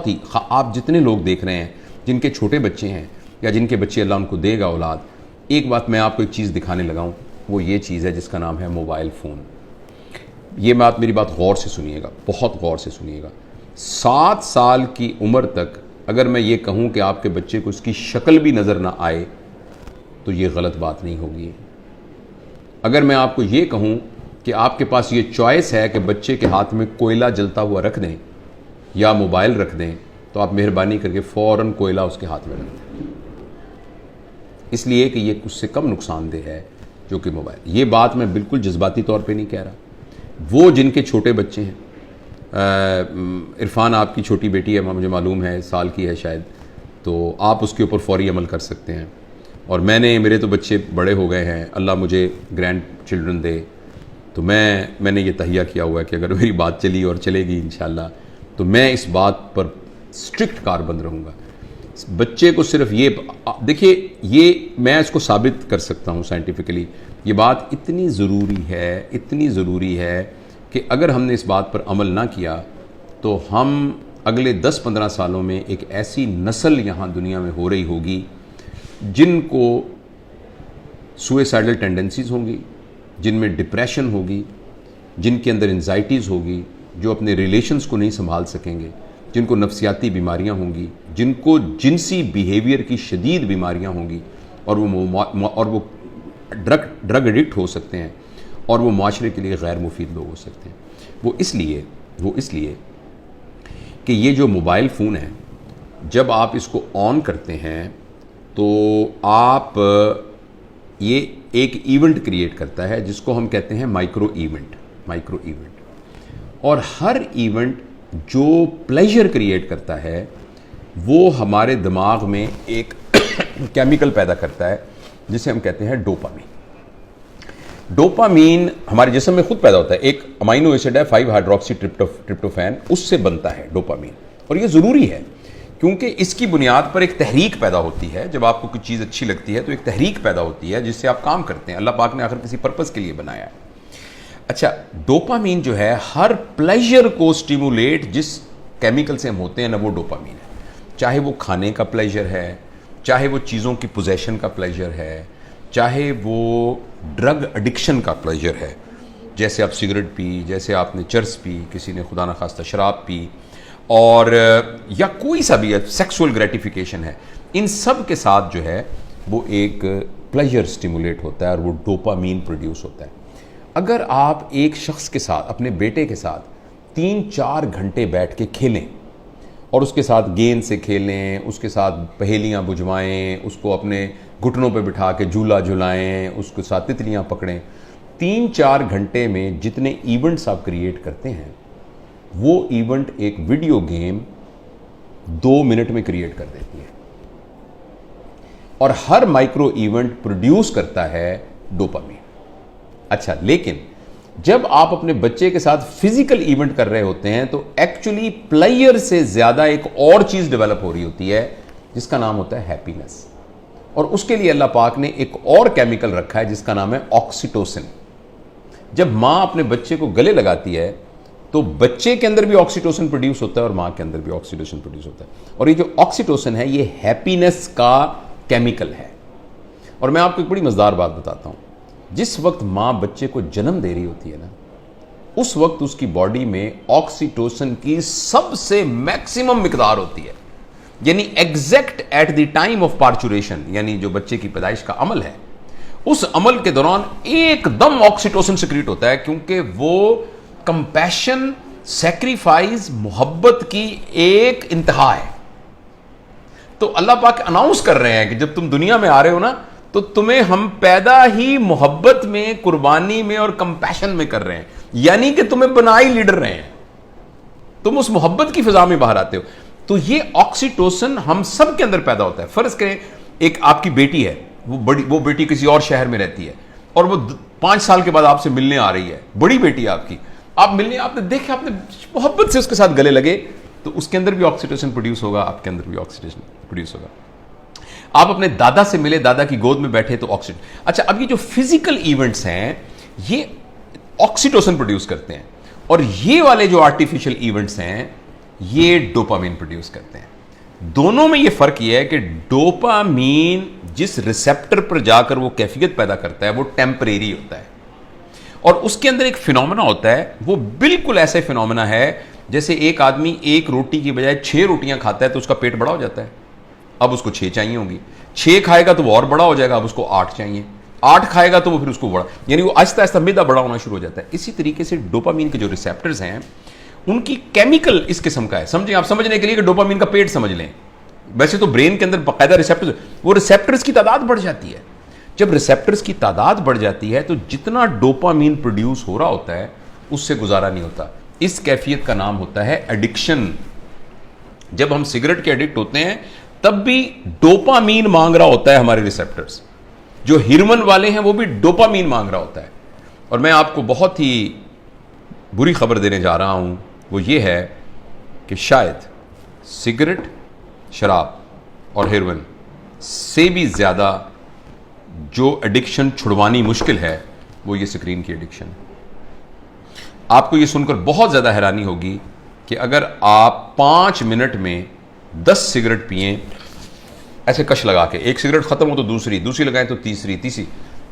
बहुत ही, आप जितने लोग देख रहे हैं जिनके छोटे बच्चे हैं या जिनके बच्चे अल्लाह उनको देगा औलाद, एक बात मैं आपको एक चीज़ दिखाने लगा हूँ, वो ये चीज़ है जिसका नाम है मोबाइल फ़ोन। ये मेरी बात गौर से सुनिएगा, बहुत गौर से सुनिएगा। 7 साल की उम्र तक अगर मैं ये कहूँ कि आपके बच्चे को उसकी शक्ल भी नज़र ना आए तो ये गलत बात नहीं होगी। अगर मैं आपको ये कहूँ कि आपके पास ये चॉइस है कि बच्चे के हाथ में कोयला जलता हुआ रख दें या मोबाइल रख दें, तो आप मेहरबानी करके फ़ौरन कोयला उसके हाथ में रख दें, इसलिए कि ये उससे कम नुकसानदेह है जो कि मोबाइल। ये बात मैं बिल्कुल जज्बाती तौर पे नहीं कह रहा। वो जिनके छोटे बच्चे हैं, इरफान आपकी छोटी बेटी है, मुझे मालूम है साल की है शायद, तो आप उसके ऊपर फौरी अमल कर सकते हैं। और मेरे तो बच्चे बड़े हो गए हैं, अल्लाह मुझे ग्रैंड चिल्ड्रन दे, तो मैंने ये तहिया किया हुआ है कि अगर मेरी बात चली और चलेगी इंशाल्लाह, तो मैं इस बात पर स्ट्रिक्ट कारबंद रहूँगा। बच्चे को सिर्फ ये देखिए, ये मैं इसको साबित कर सकता हूँ साइंटिफिकली। ये बात इतनी ज़रूरी है कि अगर हमने इस बात पर अमल ना किया तो हम अगले 10-15 सालों में एक ऐसी नस्ल यहाँ दुनिया में हो रही होगी जिनको सुइसाइडल टेंडेंसीज होंगी, जिनमें डिप्रेशन होगी, जिनके अंदर एंजाइटीज़ होगी, जो अपने रिलेशंस को नहीं संभाल सकेंगे, जिनको नफ्सियाती बीमारियां होंगी, जिनको जिनसी बिहेवियर की शदीद बीमारियां होंगी, और वो ड्रग एडिक्ट हो सकते हैं, और वो माशरे के लिए गैर मुफीद लोग हो सकते हैं। वो इसलिए कि ये जो मोबाइल फ़ोन है, जब आप इसको ऑन करते हैं तो आप ये एक इवेंट क्रिएट करता है जिसको हम कहते हैं माइक्रो इवेंट। और हर इवेंट जो प्लेजर क्रिएट करता है वो हमारे दिमाग में एक केमिकल पैदा करता है जिसे हम कहते हैं डोपामीन हमारे जिस्म में खुद पैदा होता है। एक अमाइनो एसिड है 5-हाइड्रोक्सी ट्रिप्टोफैन, उससे बनता है डोपामीन। और ये ज़रूरी है क्योंकि इसकी बुनियाद पर एक तहरीक पैदा होती है। जब आपको कुछ चीज़ अच्छी लगती है तो एक तहरीक पैदा होती है जिससे आप काम करते हैं। अल्लाह पाक ने आखिर किसी पर्पज़ के लिए बनाया है। अच्छा, डोपामीन जो है हर प्लेजर को स्टिमुलेट जिस केमिकल से हम होते हैं ना, वो डोपामीन है। चाहे वो खाने का प्लेजर है, चाहे वो चीज़ों की पोजेशन का प्लेजर है, चाहे वो ड्रग एडिक्शन का प्लेजर है, जैसे आप सिगरेट पी, जैसे आपने चर्स पी, किसी ने खुदा न खास्ता शराब पी, और या कोई सा भी सेक्सुअल ग्रेटिफिकेशन है, इन सब के साथ जो है वो एक प्लेजर स्टिमुलेट होता है और वो डोपामीन प्रोड्यूस होता है। अगर आप एक शख्स के साथ, अपने बेटे के साथ 3-4 घंटे बैठ के खेलें और उसके साथ गेंद से खेलें, उसके साथ पहेलियाँ बुझवाएं, उसको अपने घुटनों पे बिठा के झूला झुलाएं, उसके साथ तितलियाँ पकड़ें, 3-4 घंटे में जितने इवेंट्स आप क्रिएट करते हैं वो इवेंट एक वीडियो गेम 2 मिनट में क्रिएट कर देती है। और हर माइक्रो इवेंट प्रोड्यूस करता है डोपामीन। अच्छा, लेकिन जब आप अपने बच्चे के साथ फिजिकल इवेंट कर रहे होते हैं तो एक्चुअली प्लेयर से ज्यादा एक और चीज डेवलप हो रही होती है जिसका नाम होता है हैप्पीनेस। और उसके लिए अल्लाह पाक ने एक और केमिकल रखा है जिसका नाम है ऑक्सीटोसिन। जब मां अपने बच्चे को गले लगाती है तो बच्चे के अंदर भी ऑक्सीटोसिन प्रोड्यूस होता है और मां के अंदर भी ऑक्सीटोसिन प्रोड्यूस होता है। और ये जो ऑक्सीटोसिन है ये हैप्पीनेस का केमिकल है। और मैं आपको एक बड़ी मजेदार बात बताता हूं, जिस वक्त मां बच्चे को जन्म दे रही होती है ना, उस वक्त उसकी बॉडी में ऑक्सीटोसिन की सबसे मैक्सिमम मिकदार होती है। यानी exact at the time of parturition, यानी जो बच्चे की पैदाइश का अमल है, उस अमल के दौरान एकदम ऑक्सीटोसिन सिक्रीट होता है, क्योंकि वो कंपैशन, सैक्रिफाइस, मोहब्बत की एक इंतहा है। तो अल्लाह पाक अनाउंस कर रहे हैं कि जब तुम दुनिया में आ रहे हो ना, तो तुम्हें हम पैदा ही मोहब्बत में, कुर्बानी में और कंपैशन में कर रहे हैं। यानी कि तुम्हें बना ही लीडर रहे हैं, तुम उस मोहब्बत की फिजा में बाहर आते हो। तो ये ऑक्सीटोसिन हम सब के अंदर पैदा होता है। फर्ज करें एक आपकी बेटी है, वो बेटी किसी और शहर में रहती है और वो 5 साल के बाद आपसे मिलने आ रही है, बड़ी बेटी है आपकी। आप मिलने, आपने देखा, आपने मोहब्बत से उसके साथ गले लगे, तो उसके अंदर भी ऑक्सीटोसिन प्रोड्यूस होगा, आपके अंदर भी ऑक्सीटोसिन प्रोड्यूस होगा। आप अपने दादा से मिले, दादा की गोद में बैठे, तो ऑक्सीटोसिन। अच्छा, अब ये जो फिजिकल इवेंट्स हैं ये ऑक्सीटोसिन प्रोड्यूस करते हैं, और ये वाले जो आर्टिफिशियल इवेंट्स हैं ये डोपामीन प्रोड्यूस करते हैं। दोनों में ये फर्क ये है कि डोपामीन जिस रिसेप्टर पर जाकर वो कैफियत पैदा करता है वो टेम्परेरी होता है, और उसके अंदर एक फिनोमेना होता है, वो बिल्कुल ऐसे फिनोमेना है जैसे एक आदमी एक रोटी की बजाय 6 रोटियां खाता है तो उसका पेट बड़ा हो जाता है, अब उसको 6 चाहिए होंगी, 6 खाएगा तो वो और बड़ा हो जाएगा, अब उसको 8 चाहिए, 8 खाएगा तो वो फिर उसको बड़ा, यानी वो आहिस्ता आहिस्ता मैदा बड़ा होना शुरू हो जाता है। इसी तरीके से डोपामीन के जो रिसेप्टर्स हैं उनकी केमिकल इस किस्म का है। समझें, आप समझने के लिए कि डोपामीन का पेट समझ लें, वैसे तो ब्रेन के अंदर बाकायदा रिसेप्टर्स, वो रिसेप्टर्स की तादाद बढ़ जाती है। जब रिसेप्टर्स की तादाद बढ़ जाती है तो जितना डोपामीन प्रोड्यूस हो रहा होता है उससे गुजारा नहीं होता। इस कैफियत का नाम होता है एडिक्शन। जब हम सिगरेट के एडिक्ट होते हैं तब भी डोपामीन मांग रहा होता है हमारे रिसेप्टर्स, जो हिरमन वाले हैं वो भी डोपामीन मांग रहा होता है। और मैं आपको बहुत ही बुरी खबर देने जा रहा हूं, वो ये है कि शायद सिगरेट, शराब और हेरोइन से भी ज़्यादा जो एडिक्शन छुड़वानी मुश्किल है वो ये स्क्रीन की एडिक्शन है। आपको ये सुनकर बहुत ज़्यादा हैरानी होगी कि अगर आप 5 मिनट में 10 सिगरेट पिएं, ऐसे कश लगा के, एक सिगरेट ख़त्म हो तो दूसरी, दूसरी लगाएं तो तीसरी,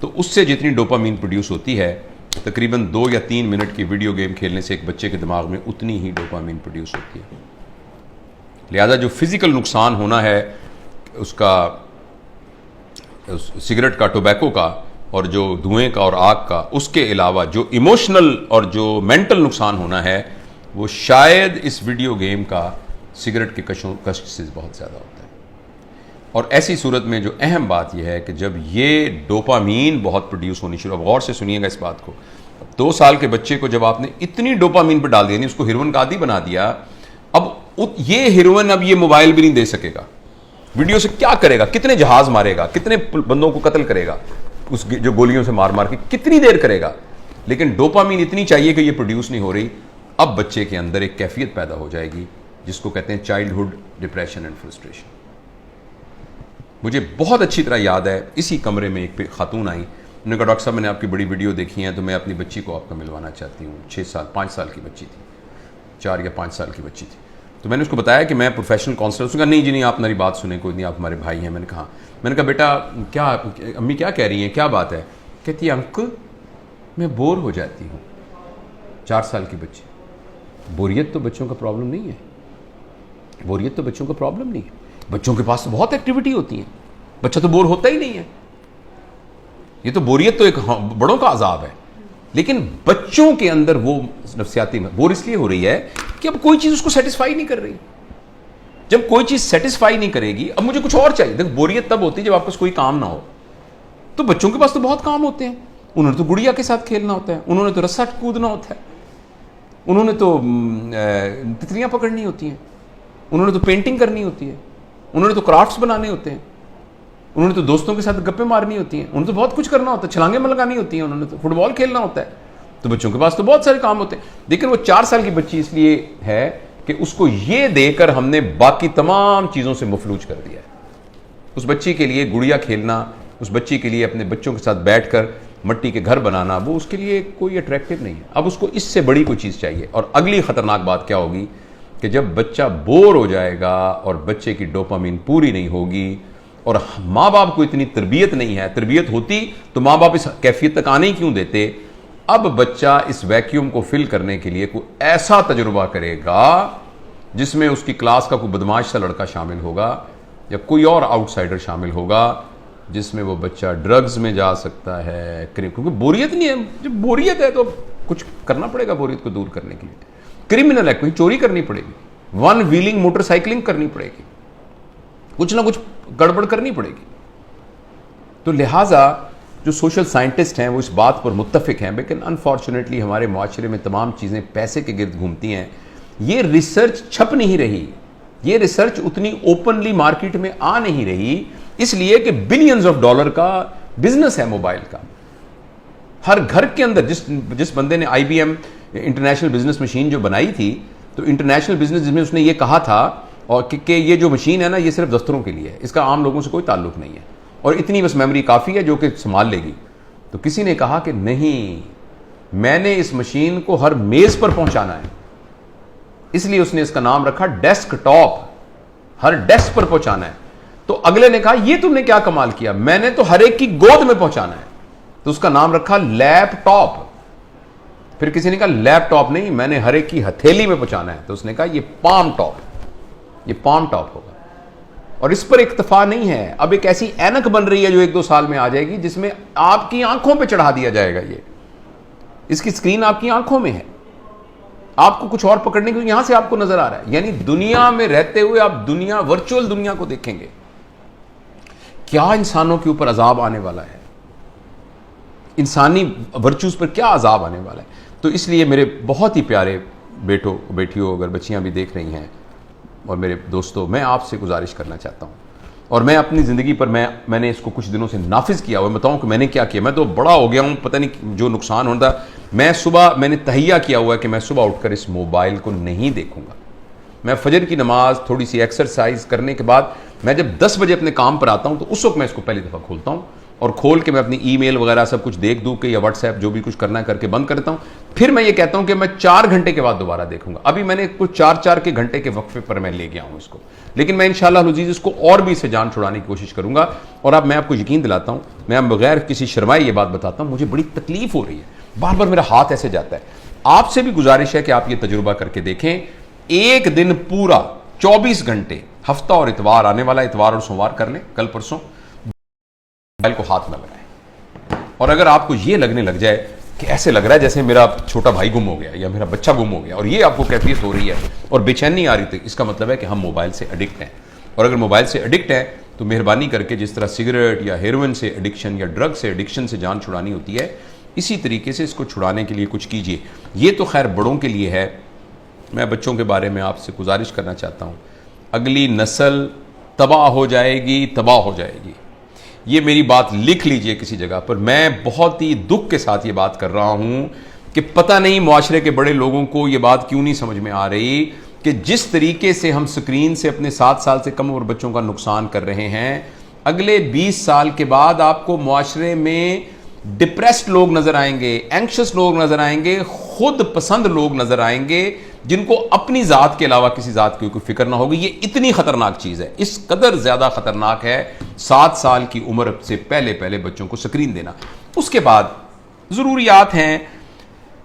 तो उससे जितनी डोपामीन प्रोड्यूस होती है तकरीबन 2 या 3 मिनट की वीडियो गेम खेलने से एक बच्चे के दिमाग में उतनी ही डोपामीन प्रोड्यूस होती है। लिहाजा जो फिजिकल नुकसान होना है उसका, सिगरेट का, टोबैको का और जो धुएं का और आग का, उसके अलावा जो इमोशनल और जो मेंटल नुकसान होना है वो शायद इस वीडियो गेम का सिगरेट के कष्ट से बहुत ज़्यादा होता है। और ऐसी सूरत में जो अहम बात यह है कि जब ये डोपामीन बहुत प्रोड्यूस होनी शुरू, अब गौर से सुनिएगा इस बात को, 2 साल के बच्चे को जब आपने इतनी डोपामीन पर डाल दिया, नहीं उसको हेरोइन का आदी बना दिया, अब ये हेरोइन अब ये मोबाइल भी नहीं दे सकेगा, वीडियो से क्या करेगा, कितने जहाज मारेगा, कितने बंदों को कत्ल करेगा, उस जो गोलियों से मार मार के कितनी देर करेगा, लेकिन डोपामीन इतनी चाहिए कि ये प्रोड्यूस नहीं हो रही। अब बच्चे के अंदर एक कैफियत पैदा हो जाएगी जिसको कहते हैं चाइल्डहुड डिप्रेशन एंड फ्रस्ट्रेशन। मुझे बहुत अच्छी तरह याद है, इसी कमरे में एक खातून आई, उन्होंने कहा डॉक्टर साहब मैंने आपकी बड़ी वीडियो देखी है तो मैं अपनी बच्ची को आपका मिलवाना चाहती हूँ। 5 साल की बच्ची थी, 4 या 5 साल की बच्ची थी। तो मैंने उसको बताया कि मैं प्रोफेशनल काउंसलर। उसने कहा नहीं जी नहीं, आप मेरी बात सुने, कोई नहीं, आप हमारे भाई हैं। मैंने कहा बेटा क्या, अम्मी क्या कह रही हैं, क्या बात है? कहती है अंकल मैं बोर हो जाती हूँ। 4 साल की बच्ची। बोरियत तो बच्चों का प्रॉब्लम नहीं है, बोरियत तो बच्चों का प्रॉब्लम नहीं है, बच्चों के पास तो बहुत एक्टिविटी होती है, बच्चा तो बोर होता ही नहीं है। ये तो बोरियत तो एक बड़ों का अजाब है, लेकिन बच्चों के अंदर वो नफ्सियाती बोर इसलिए हो रही है कि अब कोई चीज उसको सेटिस्फाई नहीं कर रही। जब कोई चीज सेटिस्फाई नहीं करेगी, अब मुझे कुछ और चाहिए। देखो बोरियत तब होती है जब आपके पास कोई काम ना हो। तो बच्चों के पास तो बहुत काम होते हैं, उन्होंने तो गुड़िया के साथ खेलना होता है, उन्होंने तो रस्सा कूदना होता है, उन्होंने तो तितलियां पकड़नी होती हैं, उन्होंने तो पेंटिंग करनी होती है, उन्होंने तो क्राफ्ट्स बनाने होते हैं, उन्होंने तो दोस्तों के साथ गप्पे मारनी होती हैं, उन्होंने तो बहुत कुछ करना होता है, छलांगे में लगानी होती हैं, उन्होंने तो फुटबॉल खेलना होता है। तो बच्चों के पास तो बहुत सारे काम होते हैं। लेकिन वो 4 साल की बच्ची इसलिए है कि उसको ये देकर हमने बाकी तमाम चीज़ों से मफलूज कर दिया है। उस बच्ची के लिए गुड़िया खेलना, उस बच्ची के लिए अपने बच्चों के साथ बैठकर मट्टी के घर बनाना, वो उसके लिए कोई अट्रैक्टिव नहीं है। अब उसको इससे बड़ी कोई चीज़ चाहिए। और अगली खतरनाक बात क्या होगी कि जब बच्चा बोर हो जाएगा और बच्चे की डोपामीन पूरी नहीं होगी और माँ बाप को इतनी तरबियत नहीं है, तरबियत होती तो माँ बाप इस कैफियत तक आने ही क्यों देते। अब बच्चा इस वैक्यूम को फिल करने के लिए कोई ऐसा तजुर्बा करेगा जिसमें उसकी क्लास का कोई बदमाश सा लड़का शामिल होगा या कोई और आउटसाइडर शामिल होगा, जिसमें वो बच्चा ड्रग्स में जा सकता है, क्योंकि बोरियत नहीं है। जब बोरियत है तो कुछ करना पड़ेगा बोरियत को दूर करने के लिए। क्रिमिनल है, कोई चोरी करनी पड़ेगी, 1 व्हीलिंग मोटरसाइकिलिंग करनी पड़ेगी, कुछ ना कुछ गड़बड़ करनी पड़ेगी। तो लिहाजा जो सोशल साइंटिस्ट हैं वो इस बात पर मुत्तफिक हैं, लेकिन अनफॉर्चुनेटली हमारे माशरे में तमाम चीज़ें पैसे के गिर्द घूमती हैं। ये रिसर्च छप नहीं रही, ये रिसर्च उतनी ओपनली मार्केट में आ नहीं रही, इसलिए कि बिलियंस ऑफ डॉलर का बिजनेस है मोबाइल का। हर घर के अंदर जिस बंदे ने IBM इंटरनेशनल बिजनेस मशीन जो बनाई थी, तो इंटरनेशनल बिजनेस जिसमें उसने ये कहा था और कि ये जो मशीन है ना, ये सिर्फ दफ्तरों के लिए है, इसका आम लोगों से कोई ताल्लुक नहीं है और इतनी बस मेमोरी काफ़ी है जो कि संभाल लेगी। तो किसी ने कहा कि नहीं, मैंने इस मशीन को हर मेज़ पर पहुंचाना है, इसलिए उसने इसका नाम रखा डेस्कटॉप। हर डेस्क पर पहुंचाना है। तो अगले ने कहा ये तुमने क्या कमाल किया, मैंने तो हर एक की गोद में पहुंचाना है, तो उसका नाम रखा लैपटॉप। फिर किसी ने कहा लैपटॉप नहीं, मैंने हर एक की हथेली में पहुंचाना है, तो उसने कहा ये पाम टॉप, ये पाम टॉप होगा। और इस पर इक्तफा नहीं है, अब एक ऐसी ऐनक बन रही है जो 1-2 साल में आ जाएगी, जिसमें आपकी आंखों पे चढ़ा दिया जाएगा। ये इसकी स्क्रीन आपकी आंखों में है, आपको कुछ और पकड़ने को यहां से आपको नजर आ रहा है। यानी दुनिया में रहते हुए आप दुनिया, वर्चुअल दुनिया को देखेंगे। क्या इंसानों के ऊपर अजाब आने वाला है, इंसानी वर्चूज पर क्या अजाब आने वाला है। तो इसलिए मेरे बहुत ही प्यारे बेटों बेटियों, अगर बच्चियां भी देख रही हैं और मेरे दोस्तों, मैं आपसे गुजारिश करना चाहता हूं, और मैं अपनी ज़िंदगी पर मैंने इसको कुछ दिनों से नाफिज किया हुआ। बताऊं कि मैंने क्या किया, मैं तो बड़ा हो गया हूं, पता नहीं जो नुकसान होता। मैंने तहैया किया हुआ है कि मैं सुबह उठकर इस मोबाइल को नहीं देखूंगा। मैं फजर की नमाज, थोड़ी सी एक्सरसाइज करने के बाद मैं जब 10 बजे अपने काम पर आता हूं, तो उस वक्त मैं इसको पहली दफ़ा खोलता हूं, और खोल के मैं अपनी ईमेल वगैरह सब कुछ देख दूँ के, या व्हाट्सएप जो भी कुछ करना है करके बंद करता हूँ। फिर मैं ये कहता हूँ कि मैं 4 घंटे के बाद दोबारा देखूंगा। अभी मैंने कुछ 4-4 के घंटे के वक्फे पर मैं ले गया हूँ इसको, लेकिन मैं इंशाअल्लाह अज़ीज़ इसको और भी इसे जान छुड़ाने की कोशिश करूंगा। और अब मैं आपको यकीन दिलाता हूँ, मैं बगैर किसी शर्माए ये बात बताता हूँ, मुझे बड़ी तकलीफ हो रही है, बार बार मेरा हाथ ऐसे जाता है। आपसे भी गुजारिश है कि आप ये तजुर्बा करके देखें। एक दिन पूरा 24 घंटे, हफ्ता और इतवार, आने वाला इतवार और सोमवार कर लें, कल परसों, मोबाइल को हाथ न लगाएं। और अगर आपको ये लगने लग जाए कि ऐसे लग रहा है जैसे मेरा छोटा भाई गुम हो गया या मेरा बच्चा गुम हो गया, और ये आपको कैफियत हो रही है और बेचैनी आ रही थी, इसका मतलब है कि हम मोबाइल से एडिक्ट हैं। और अगर मोबाइल से एडिक्ट हैं तो मेहरबानी करके, जिस तरह सिगरेट या हेरोइन से एडिक्शन या ड्रग से एडिक्शन से जान छुड़ानी होती है, इसी तरीके से इसको छुड़ाने के लिए कुछ कीजिए। ये तो खैर बड़ों के लिए है। मैं बच्चों के बारे में आपसे गुजारिश करना चाहता हूँ, अगली नस्ल तबाह हो जाएगी, तबाह हो जाएगी। ये मेरी बात लिख लीजिए किसी जगह पर। मैं बहुत ही दुख के साथ ये बात कर रहा हूं कि पता नहीं मुआशरे के बड़े लोगों को ये बात क्यों नहीं समझ में आ रही कि जिस तरीके से हम स्क्रीन से अपने 7 साल से कम उम्र बच्चों का नुकसान कर रहे हैं, अगले 20 साल के बाद आपको मुआशरे में डिप्रेस्ड लोग नजर आएंगे, एंक्शस लोग नजर आएंगे, खुद पसंद लोग नजर आएंगे, जिनको अपनी जात के अलावा किसी जात की कोई फिक्र ना होगी। ये इतनी खतरनाक चीज है, इस कदर ज्यादा खतरनाक है 7 साल की उम्र से पहले पहले बच्चों को स्क्रीन देना। उसके बाद जरूरियात हैं,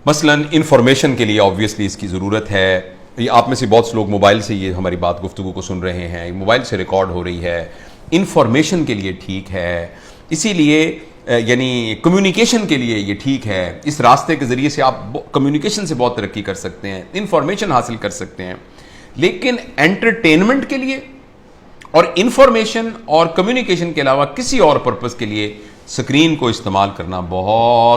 मसलन इंफॉर्मेशन के लिए ऑब्वियसली इसकी जरूरत है। ये आप में से बहुत से लोग मोबाइल से ये हमारी बात गुफ्तगू को सुन रहे हैं, मोबाइल से रिकॉर्ड हो रही है, इंफॉर्मेशन के लिए ठीक है, इसीलिए यानी कम्युनिकेशन के लिए ये ठीक है। इस रास्ते के जरिए से आप कम्युनिकेशन से बहुत तरक्की कर सकते हैं, इंफॉर्मेशन हासिल कर सकते हैं। लेकिन एंटरटेनमेंट के लिए और इंफॉर्मेशन और कम्युनिकेशन के अलावा किसी और पर्पस के लिए स्क्रीन को इस्तेमाल करना बहुत